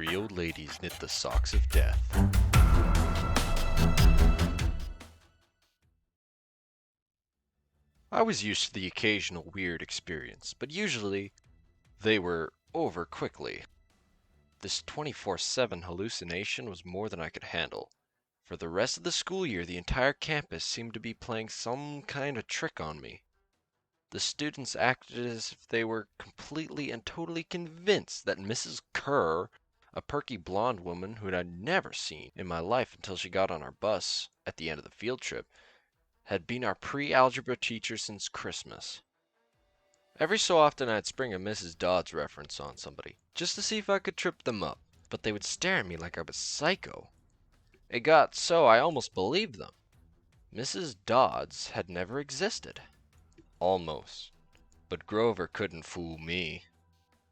Three old ladies knit the socks of death. I was used to the occasional weird experience, but usually they were over quickly. This 24/7 hallucination was more than I could handle. For the rest of the school year, the entire campus seemed to be playing some kind of trick on me. The students acted as if they were completely and totally convinced that Mrs. Kerr, a perky blonde woman who I'd never seen in my life until she got on our bus at the end of the field trip, had been our pre-algebra teacher since Christmas. Every so often I'd spring a Mrs. Dodds reference on somebody, just to see if I could trip them up, but they would stare at me like I was psycho. It got so I almost believed them. Mrs. Dodds had never existed. Almost. But Grover couldn't fool me.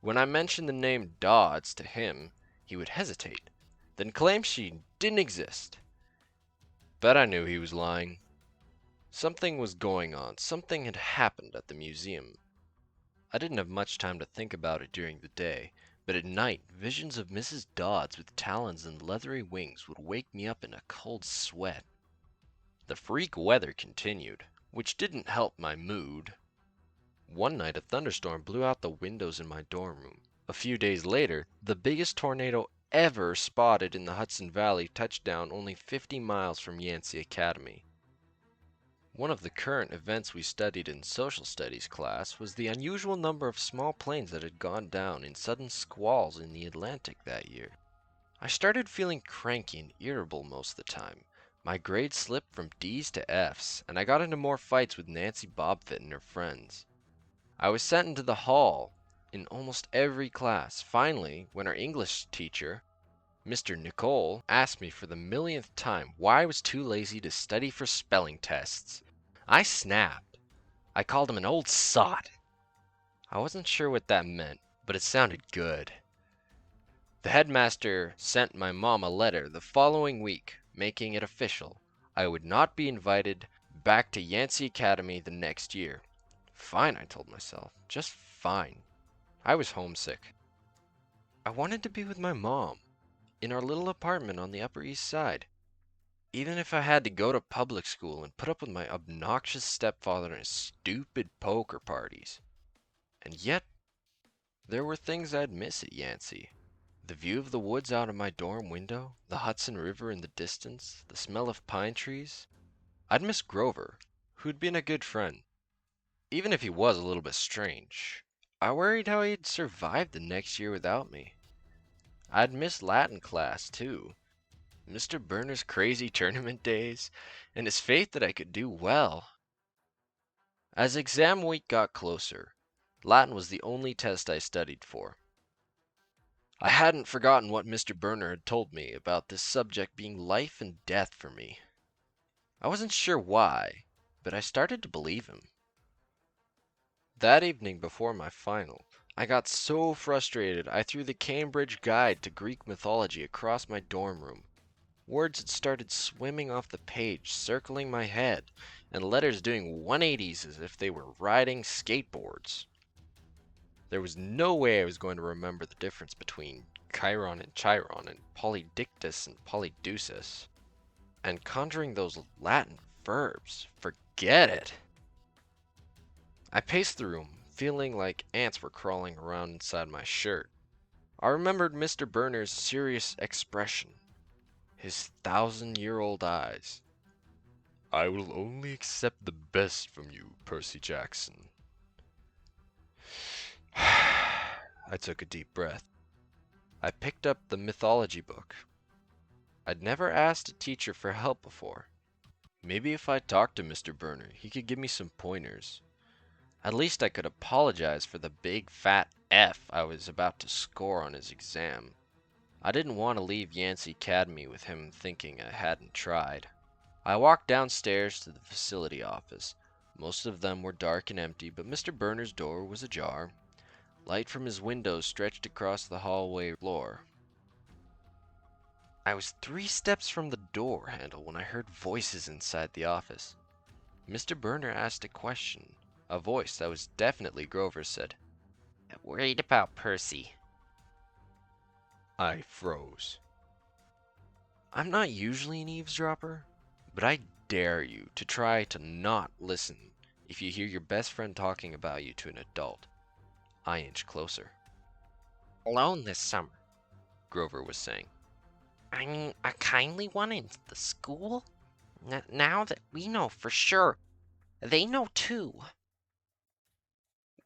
When I mentioned the name Dodds to him, he would hesitate, then claim she didn't exist. But I knew he was lying. Something was going on. Something had happened at the museum. I didn't have much time to think about it during the day, but at night, visions of Mrs. Dodds with talons and leathery wings would wake me up in a cold sweat. The freak weather continued, which didn't help my mood. One night a thunderstorm blew out the windows in my dorm room. A few days later, the biggest tornado ever spotted in the Hudson Valley touched down only 50 miles from Yancey Academy. One of the current events we studied in social studies class was the unusual number of small planes that had gone down in sudden squalls in the Atlantic that year. I started feeling cranky and irritable most of the time. My grades slipped from D's to F's, and I got into more fights with Nancy Bobfit and her friends. I was sent into the hall in almost every class. Finally, when our English teacher, Mr. Nicole, asked me for the millionth time why I was too lazy to study for spelling tests, I snapped. I called him an old sot. I wasn't sure what that meant, but it sounded good. The headmaster sent my mom a letter the following week, making it official. I would not be invited back to Yancey Academy the next year. Fine, I told myself. Just fine. I was homesick. I wanted to be with my mom, in our little apartment on the Upper East Side. Even if I had to go to public school and put up with my obnoxious stepfather and his stupid poker parties. And yet, there were things I'd miss at Yancey. The view of the woods out of my dorm window, the Hudson River in the distance, the smell of pine trees. I'd miss Grover, who'd been a good friend. Even if he was a little bit strange, I worried how he'd survive the next year without me. I'd miss Latin class, too. Mr. Burner's crazy tournament days, and his faith that I could do well. As exam week got closer, Latin was the only test I studied for. I hadn't forgotten what Mr. Burner had told me about this subject being life and death for me. I wasn't sure why, but I started to believe him. That evening before my final, I got so frustrated I threw the Cambridge Guide to Greek Mythology across my dorm room. Words had started swimming off the page, circling my head, and letters doing 180s as if they were riding skateboards. There was no way I was going to remember the difference between Chiron and Chiron and Polydictus and Polydeuces. And conjuring those Latin verbs, forget it! I paced the room, feeling like ants were crawling around inside my shirt. I remembered Mr. Burner's serious expression, his 1,000-year-old eyes. I will only accept the best from you, Percy Jackson. I took a deep breath. I picked up the mythology book. I'd never asked a teacher for help before. Maybe if I talked to Mr. Burner, he could give me some pointers. At least I could apologize for the big fat F I was about to score on his exam. I didn't want to leave Yancey Academy with him thinking I hadn't tried. I walked downstairs to the facility office. Most of them were dark and empty, but Mr. Burner's door was ajar. Light from his windows stretched across the hallway floor. I was 3 steps from the door handle when I heard voices inside the office. Mr. Burner asked a question. A voice that was definitely Grover's said, "Worried about Percy." I froze. I'm not usually an eavesdropper, but I dare you to try to not listen if you hear your best friend talking about you to an adult. I inched closer. Alone this summer. Grover was saying. I mean, a kindly one in the school? Now that we know for sure, they know too.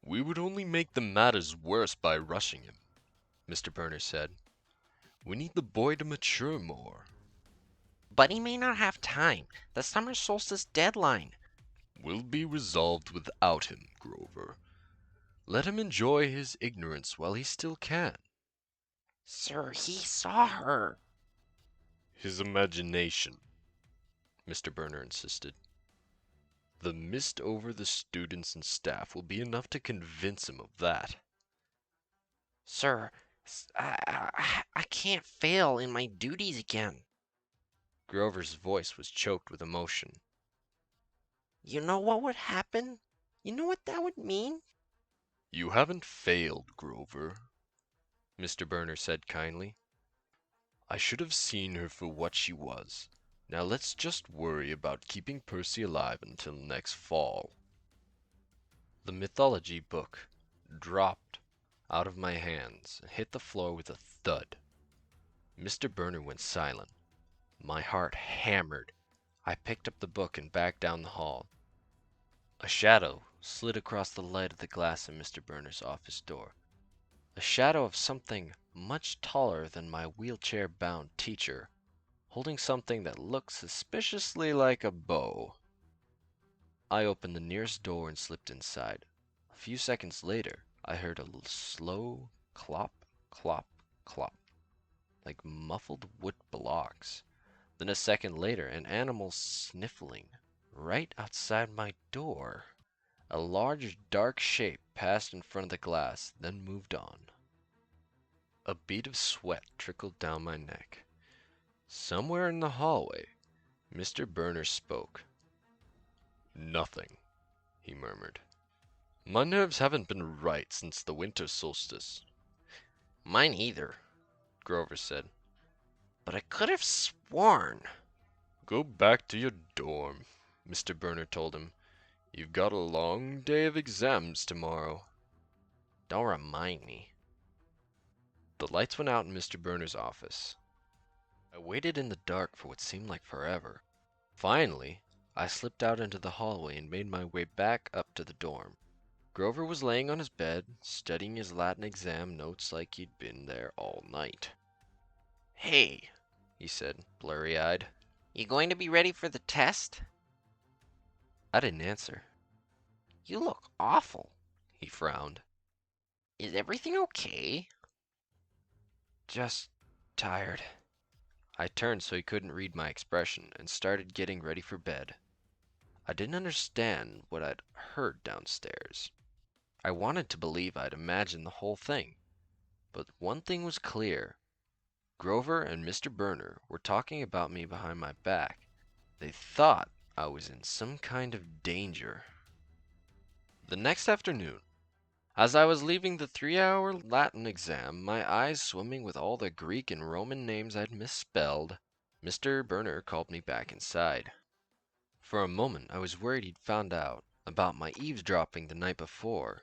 We would only make the matters worse by rushing him, Mr. Burner said. We need the boy to mature more. But he may not have time. The summer solstice deadline. Will be resolved without him, Grover. Let him enjoy his ignorance while he still can. Sir, he saw her. His imagination, Mr. Burner insisted. The mist over the students and staff will be enough to convince him of that. Sir, I can't fail in my duties again. Grover's voice was choked with emotion. You know what would happen? You know what that would mean? You haven't failed, Grover, Mr. Burner said kindly. I should have seen her for what she was. Now let's just worry about keeping Percy alive until next fall. The mythology book dropped out of my hands and hit the floor with a thud. Mr. Burner went silent. My heart hammered. I picked up the book and backed down the hall. A shadow slid across the light of the glass in Mr. Burner's office door. A shadow of something much taller than my wheelchair-bound teacher, holding something that looked suspiciously like a bow. I opened the nearest door and slipped inside. A few seconds later, I heard a slow clop, clop, clop, like muffled wood blocks. Then a second later, an animal sniffling right outside my door. A large dark shape passed in front of the glass, then moved on. A bead of sweat trickled down my neck. Somewhere in the hallway, Mr. Burner spoke. Nothing, he murmured. My nerves haven't been right since the winter solstice. Mine either, Grover said. but I could have sworn. Go back to your dorm, Mr. Burner told him. You've got a long day of exams tomorrow. Don't remind me. The lights went out in Mr. Burner's office. I waited in the dark for what seemed like forever. Finally, I slipped out into the hallway and made my way back up to the dorm. Grover was laying on his bed, studying his Latin exam notes like he'd been there all night. Hey, He said, blurry-eyed. you going to be ready for the test? I didn't answer. You look awful. He frowned. Is everything okay? Just tired. I turned so he couldn't read my expression and started getting ready for bed. I didn't understand what I'd heard downstairs. I wanted to believe I'd imagined the whole thing. But one thing was clear. Grover and Mr. Burner were talking about me behind my back. They thought I was in some kind of danger. The next afternoon, as I was leaving the 3-hour Latin exam, my eyes swimming with all the Greek and Roman names I'd misspelled, Mr. Burner called me back inside. For a moment, I was worried he'd found out about my eavesdropping the night before,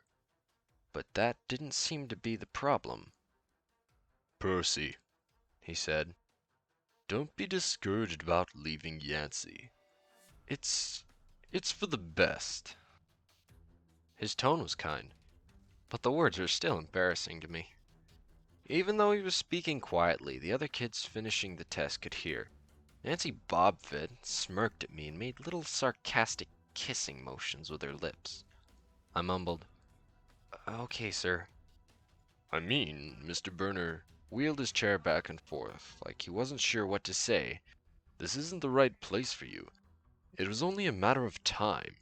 but that didn't seem to be the problem. Percy, he said, don't be discouraged about leaving Yancey. It's for the best. His tone was kind, but the words were still embarrassing to me. Even though he was speaking quietly, the other kids finishing the test could hear. Nancy bobbed, smirked at me, and made little sarcastic kissing motions with her lips. I mumbled, "Okay, sir." Mr. Burner wheeled his chair back and forth, like he wasn't sure what to say. This isn't the right place for you. It was only a matter of time.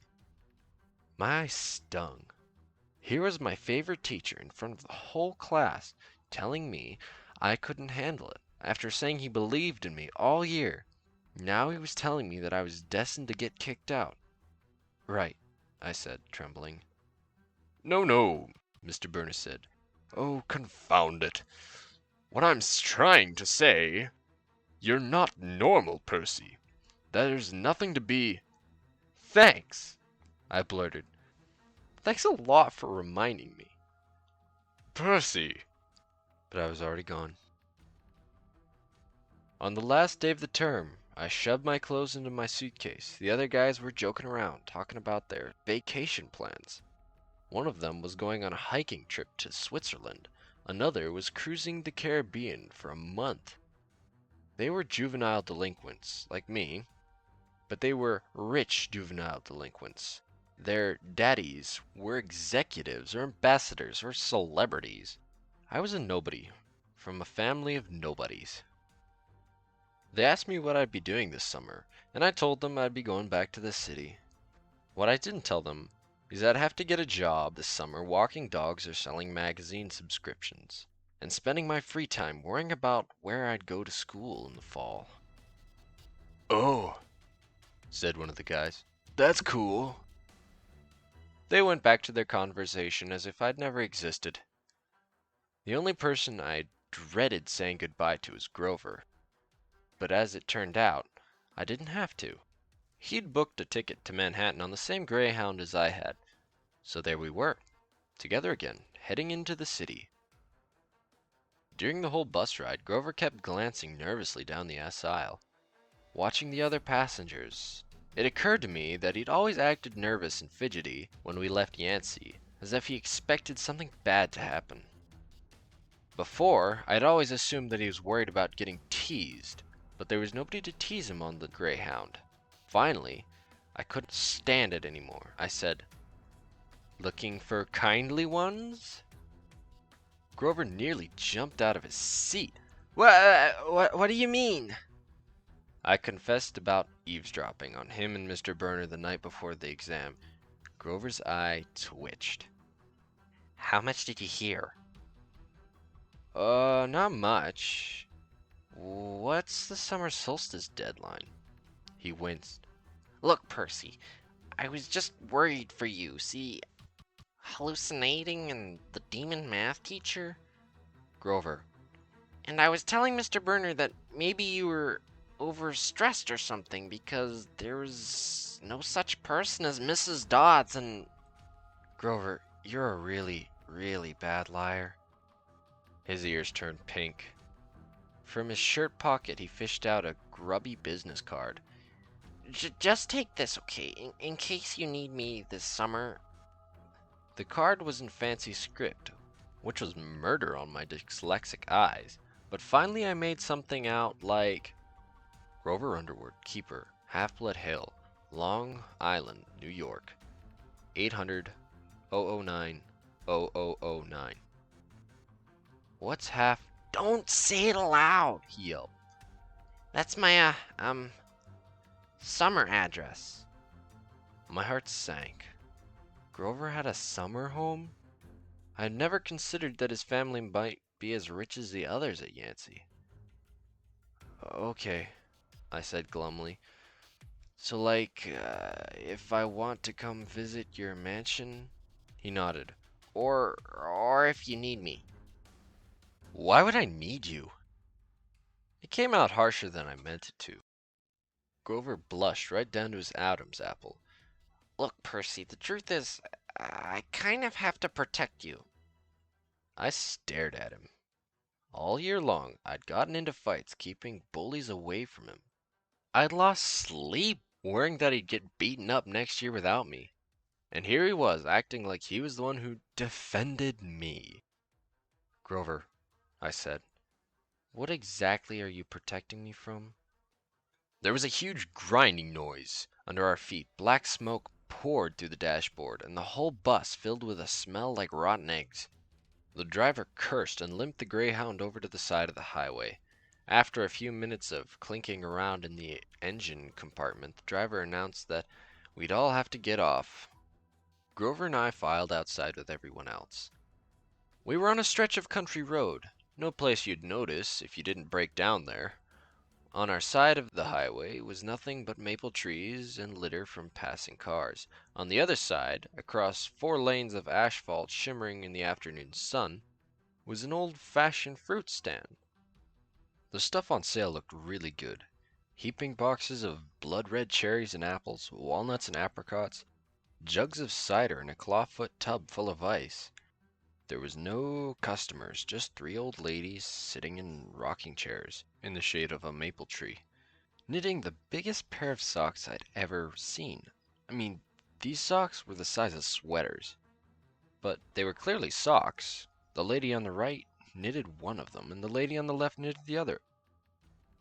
My eyes stung. Here was my favorite teacher in front of the whole class telling me I couldn't handle it, after saying he believed in me all year. Now he was telling me that I was destined to get kicked out. Right, I said, trembling. No, Mr. Burner said. Oh, confound it. What I'm trying to say, you're not normal, Percy. There's nothing to be. Thanks, I blurted. Thanks a lot for reminding me. Percy! But I was already gone. On the last day of the term, I shoved my clothes into my suitcase. The other guys were joking around, talking about their vacation plans. One of them was going on a hiking trip to Switzerland. Another was cruising the Caribbean for a month. They were juvenile delinquents, like me, but they were rich juvenile delinquents. Their daddies were executives or ambassadors or celebrities. I was a nobody, from a family of nobodies. They asked me what I'd be doing this summer, and I told them I'd be going back to the city. What I didn't tell them is I'd have to get a job this summer walking dogs or selling magazine subscriptions, and spending my free time worrying about where I'd go to school in the fall. Oh, said one of the guys. That's cool. They went back to their conversation as if I'd never existed. The only person I dreaded saying goodbye to was Grover. But as it turned out, I didn't have to. He'd booked a ticket to Manhattan on the same Greyhound as I had. So there we were, together again, heading into the city. During the whole bus ride, Grover kept glancing nervously down the aisle, watching the other passengers. It occurred to me that he'd always acted nervous and fidgety when we left Yancey, as if he expected something bad to happen. Before, I'd always assumed that he was worried about getting teased, but there was nobody to tease him on the Greyhound. Finally, I couldn't stand it anymore. I said, "Looking for kindly ones?" Grover nearly jumped out of his seat. What do you mean? I confessed about eavesdropping on him and Mr. Burner the night before the exam. Grover's eye twitched. How much did you hear? Not much. What's the summer solstice deadline? He winced. Look, Percy, I was just worried for you. See, hallucinating and the demon math teacher? Grover. And I was telling Mr. Burner that maybe you were overstressed or something because there was no such person as Mrs. Dodds and... Grover, you're a really, really bad liar. His ears turned pink. From his shirt pocket, he fished out a grubby business card. Just take this, okay, in case you need me this summer. The card was in fancy script, which was murder on my dyslexic eyes, but finally I made something out like Grover Underwood, Keeper, Half-Blood Hill, Long Island, New York, 800-009-0009. What's half? Don't say it aloud, He yelled. That's my, summer address. My heart sank. Grover had a summer home? I had never considered that his family might be as rich as the others at Yancey. Okay, I said glumly. So like, if I want to come visit your mansion? He nodded. Or if you need me. Why would I need you? It came out harsher than I meant it to. Grover blushed right down to his Adam's apple. Look, Percy, the truth is, I kind of have to protect you. I stared at him. All year long, I'd gotten into fights keeping bullies away from him. I'd lost sleep worrying that he'd get beaten up next year without me. And here he was, acting like he was the one who defended me. Grover, I said, what exactly are you protecting me from? There was a huge grinding noise under our feet. Black smoke poured through the dashboard, and the whole bus filled with a smell like rotten eggs. The driver cursed and limped the Greyhound over to the side of the highway. After a few minutes of clinking around in the engine compartment, the driver announced that we'd all have to get off. Grover and I filed outside with everyone else. We were on a stretch of country road, no place you'd notice if you didn't break down there. On our side of the highway was nothing but maple trees and litter from passing cars. On the other side, across 4 lanes of asphalt shimmering in the afternoon sun, was an old-fashioned fruit stand. The stuff on sale looked really good. Heaping boxes of blood-red cherries and apples, walnuts and apricots, jugs of cider and a clawfoot tub full of ice. There was no customers, just three old ladies sitting in rocking chairs in the shade of a maple tree, knitting the biggest pair of socks I'd ever seen. I mean, these socks were the size of sweaters, but they were clearly socks. The lady on the right knitted one of them, and the lady on the left knitted the other.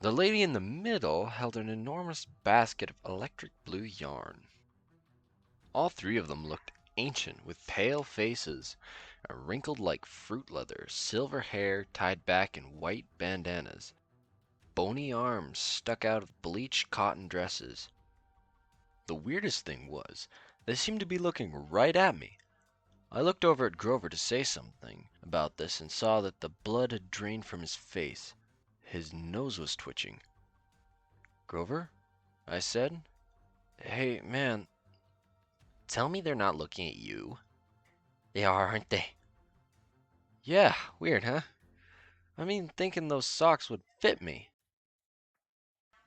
The lady in the middle held an enormous basket of electric blue yarn. All three of them looked ancient, with pale faces, wrinkled like fruit leather, silver hair tied back in white bandanas, bony arms stuck out of bleached cotton dresses. The weirdest thing was, they seemed to be looking right at me. I looked over at Grover to say something about this and saw that the blood had drained from his face. His nose was twitching. "Grover?" I said. "Hey, man, tell me they're not looking at you." They are, aren't they? Yeah, weird, huh? I mean, thinking those socks would fit me.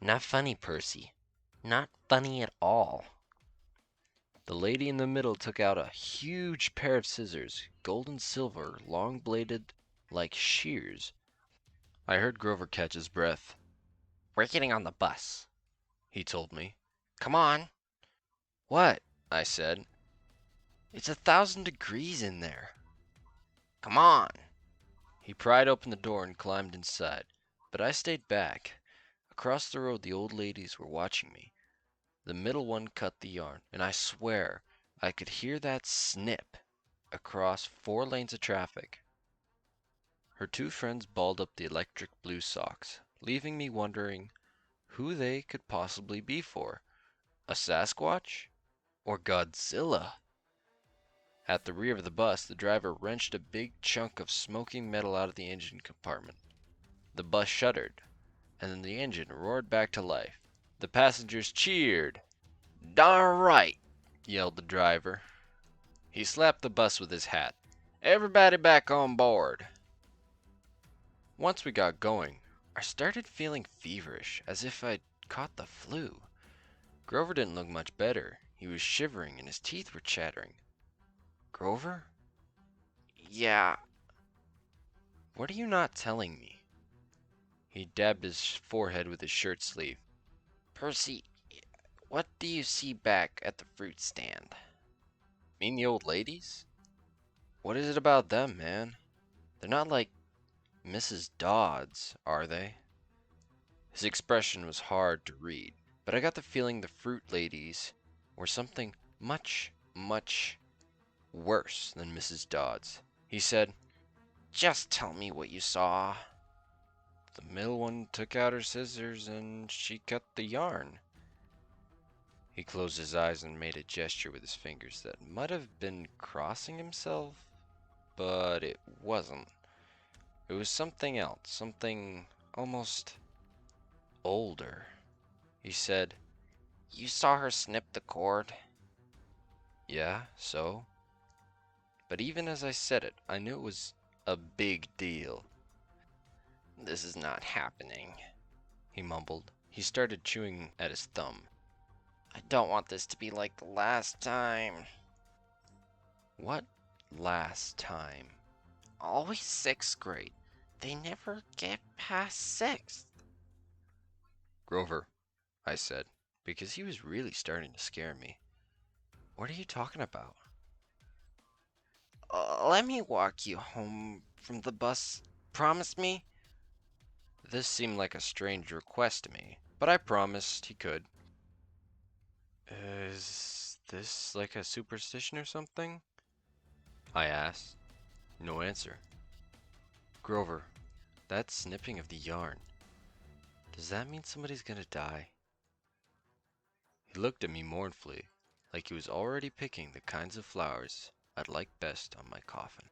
Not funny, Percy. Not funny at all. The lady in the middle took out a huge pair of scissors, gold and silver, long-bladed like shears. I heard Grover catch his breath. We're getting on the bus, He told me. come on. "What?" I said. "It's 1,000 degrees in there." Come on. He pried open the door and climbed inside, but I stayed back. Across the road the old ladies were watching me. The middle one cut the yarn, and I swear I could hear that snip across 4 lanes of traffic. Her two friends balled up the electric blue socks, leaving me wondering who they could possibly be for. A Sasquatch? Or Godzilla? At the rear of the bus, the driver wrenched a big chunk of smoking metal out of the engine compartment. The bus shuddered, and then the engine roared back to life. The passengers cheered. "Darn right!" yelled the driver. He slapped the bus with his hat. "Everybody back on board." Once we got going, I started feeling feverish, as if I'd caught the flu. Grover didn't look much better. He was shivering and his teeth were chattering. "Grover? Yeah, What are you not telling me?" He dabbed his forehead with his shirt sleeve. Percy, what do you see back at the fruit stand? "Mean the old ladies? What is it about them, man? They're not like Mrs. Dodds, are they?" His expression was hard to read, but I got the feeling the fruit ladies were something much, much worse than Mrs. Dodds. He said, Just tell me what you saw. "The middle one took out her scissors and she cut the yarn." He closed his eyes and made a gesture with his fingers that might have been crossing himself, but it wasn't. It was something else, something almost older. He said, You saw her snip the cord? "Yeah, so?" But even as I said it, I knew it was a big deal. This is not happening. He mumbled. He started chewing at his thumb. I don't want this to be like the last time. "What last time?" Always sixth grade. They never get past sixth. "Grover," I said, because he was really starting to scare me. "What are you talking about?" Let me walk you home from the bus. Promise me? This seemed like a strange request to me, but I promised he could. "Is this like a superstition or something?" I asked. No answer. "Grover, that snipping of the yarn, does that mean somebody's gonna die?" He looked at me mournfully, like he was already picking the kinds of flowers I'd like best on my coffin.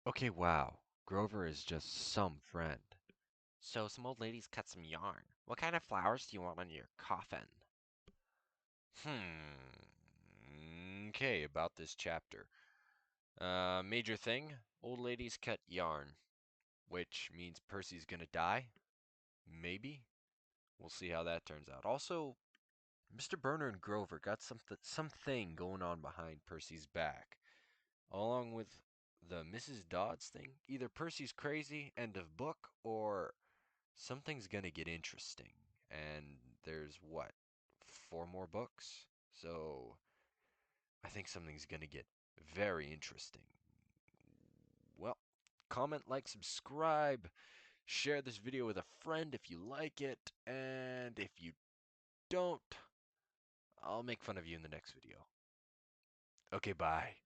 Okay, wow. Grover is just some friend. So some old ladies cut some yarn. What kind of flowers do you want on your coffin? Okay, about this chapter. Major thing, old ladies cut yarn, which means Percy's gonna die? Maybe? We'll see how that turns out. Also, Mr. Burner and Grover got something going on behind Percy's back, along with the Mrs. Dodds thing. Either Percy's crazy, end of book, or something's gonna get interesting. And there's what, 4 more books? So I think something's gonna get very interesting. Well, comment, like, subscribe, share this video with a friend if you like it, and if you don't, I'll make fun of you in the next video. Okay, bye.